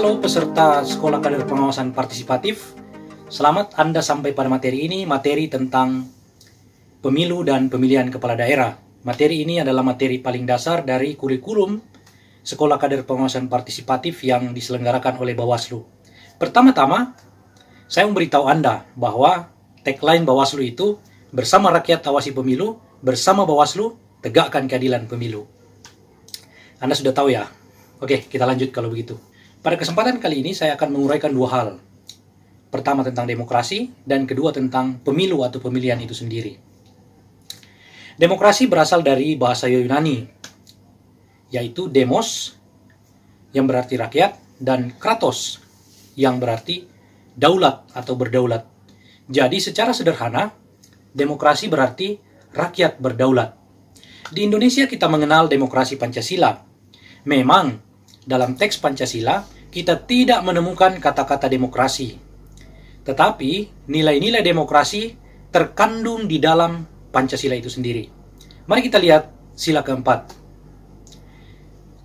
Halo peserta Sekolah Kader Pengawasan Partisipatif. Selamat Anda sampai pada materi ini, materi tentang pemilu dan pemilihan kepala daerah. Materi ini adalah materi paling dasar dari kurikulum Sekolah Kader Pengawasan Partisipatif yang diselenggarakan oleh Bawaslu. Pertama-tama, saya memberitahu Anda bahwa tagline Bawaslu itu bersama rakyat awasi pemilu, bersama Bawaslu tegakkan keadilan pemilu. Anda sudah tahu ya? Oke, kita lanjut kalau begitu. Pada kesempatan kali ini saya akan menguraikan dua hal. Pertama tentang demokrasi, dan kedua tentang pemilu atau pemilihan itu sendiri. Demokrasi berasal dari bahasa Yunani, yaitu demos, yang berarti rakyat, dan kratos, yang berarti daulat atau berdaulat. Jadi secara sederhana, demokrasi berarti rakyat berdaulat. Di Indonesia kita mengenal demokrasi Pancasila. Memang, dalam teks Pancasila, kita tidak menemukan kata-kata demokrasi. Tetapi, nilai-nilai demokrasi terkandung di dalam Pancasila itu sendiri. Mari kita lihat sila keempat.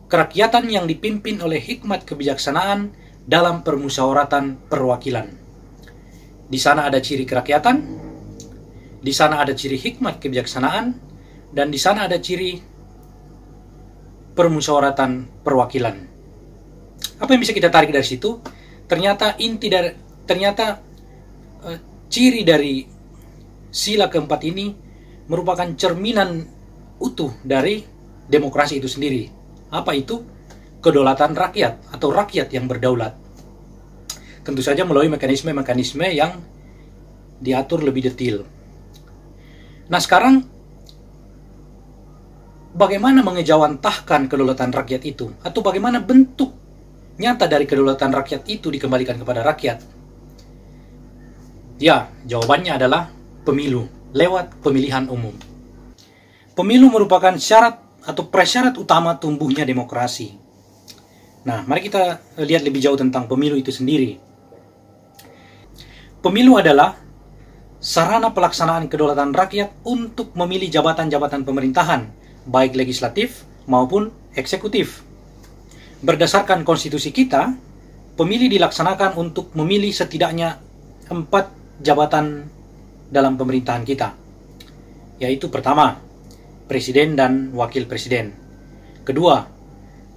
Kerakyatan yang dipimpin oleh hikmat kebijaksanaan dalam permusyawaratan perwakilan. Di sana ada ciri kerakyatan, di sana ada ciri hikmat kebijaksanaan, dan di sana ada ciri permusyawaratan perwakilan. Apa yang bisa kita tarik dari situ? Ternyata ciri dari sila keempat ini merupakan cerminan utuh dari demokrasi itu sendiri. Apa itu? Kedaulatan rakyat atau rakyat yang berdaulat. Tentu saja melalui mekanisme-mekanisme yang diatur lebih detail. Nah, sekarang bagaimana mengejawantahkan kedaulatan rakyat itu? Atau bagaimana bentuk nyata dari kedaulatan rakyat itu dikembalikan kepada rakyat? Ya, jawabannya adalah pemilu, lewat pemilihan umum. Pemilu merupakan syarat atau prasyarat utama tumbuhnya demokrasi. Nah, mari kita lihat lebih jauh tentang pemilu itu sendiri. Pemilu adalah sarana pelaksanaan kedaulatan rakyat untuk memilih jabatan-jabatan pemerintahan, baik legislatif maupun eksekutif. Berdasarkan konstitusi kita, pemilih dilaksanakan untuk memilih setidaknya 4 jabatan dalam pemerintahan kita. Yaitu pertama, presiden dan wakil presiden. Kedua,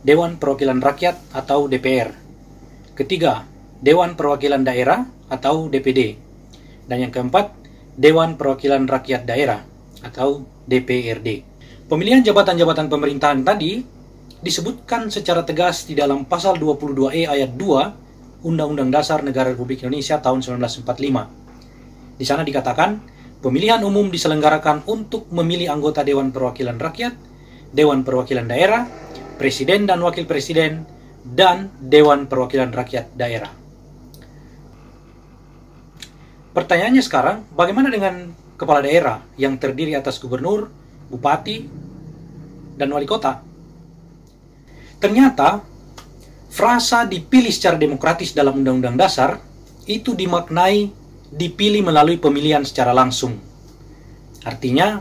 Dewan Perwakilan Rakyat atau DPR. Ketiga, Dewan Perwakilan Daerah atau DPD. Dan yang keempat, Dewan Perwakilan Rakyat Daerah atau DPRD. Pemilihan jabatan-jabatan pemerintahan tadi disebutkan secara tegas di dalam pasal 22E ayat 2 Undang-Undang Dasar Negara Republik Indonesia tahun 1945. Di sana dikatakan, pemilihan umum diselenggarakan untuk memilih anggota Dewan Perwakilan Rakyat, Dewan Perwakilan Daerah, Presiden dan Wakil Presiden, dan Dewan Perwakilan Rakyat Daerah. Pertanyaannya sekarang, bagaimana dengan kepala daerah yang terdiri atas gubernur, bupati, dan wali kota? Ternyata, frasa dipilih secara demokratis dalam Undang-Undang Dasar itu dimaknai dipilih melalui pemilihan secara langsung. Artinya,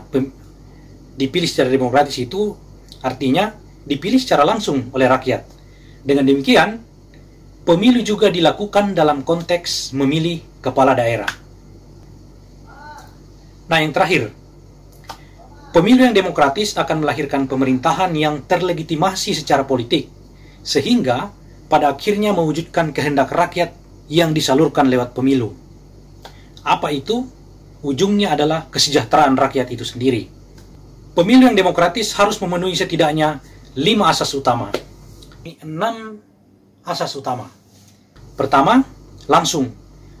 dipilih secara demokratis itu artinya dipilih secara langsung oleh rakyat. Dengan demikian, pemilu juga dilakukan dalam konteks memilih kepala daerah. Nah, yang terakhir, pemilu yang demokratis akan melahirkan pemerintahan yang terlegitimasi secara politik, sehingga pada akhirnya mewujudkan kehendak rakyat yang disalurkan lewat pemilu. Apa itu? Ujungnya adalah kesejahteraan rakyat itu sendiri. Pemilu yang demokratis harus memenuhi setidaknya 5 asas utama. 6 asas utama. Pertama, langsung.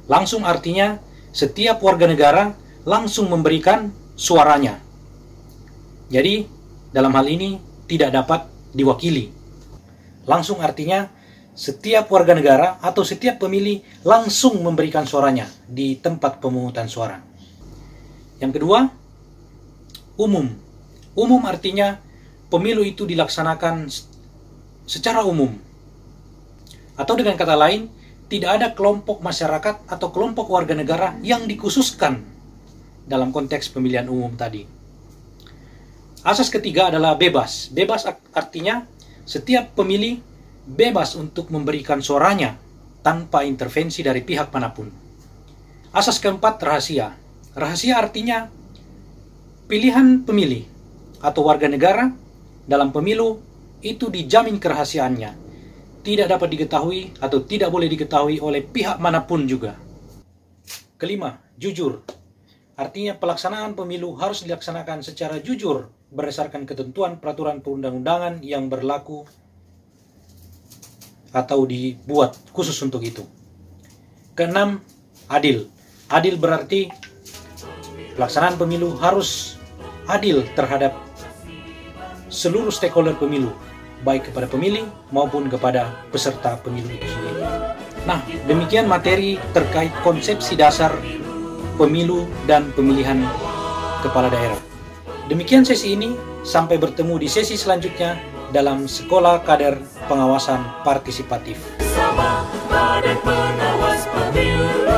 Langsung artinya setiap warga negara langsung memberikan suaranya. Jadi, dalam hal ini tidak dapat diwakili. Langsung artinya setiap warga negara atau setiap pemilih langsung memberikan suaranya di tempat pemungutan suara. Yang kedua, umum. Umum artinya pemilu itu dilaksanakan secara umum. Atau dengan kata lain, tidak ada kelompok masyarakat atau kelompok warga negara yang dikhususkan dalam konteks pemilihan umum tadi. Asas ketiga adalah bebas. Bebas artinya setiap pemilih bebas untuk memberikan suaranya tanpa intervensi dari pihak manapun. Asas keempat, rahasia. Rahasia artinya pilihan pemilih atau warga negara dalam pemilu itu dijamin kerahasiaannya, tidak dapat diketahui atau tidak boleh diketahui oleh pihak manapun juga. Kelima, jujur. Artinya pelaksanaan pemilu harus dilaksanakan secara jujur berdasarkan ketentuan peraturan perundang-undangan yang berlaku atau dibuat khusus untuk itu. Keenam, adil. Adil berarti pelaksanaan pemilu harus adil terhadap seluruh stakeholder pemilu, baik kepada pemilih maupun kepada peserta pemilu itu sendiri. Nah, demikian materi terkait konsepsi dasar pemilu dan pemilihan kepala daerah. Demikian sesi ini, sampai bertemu di sesi selanjutnya dalam Sekolah Kader Pengawasan Partisipatif. Badan Pengawas Pemilu.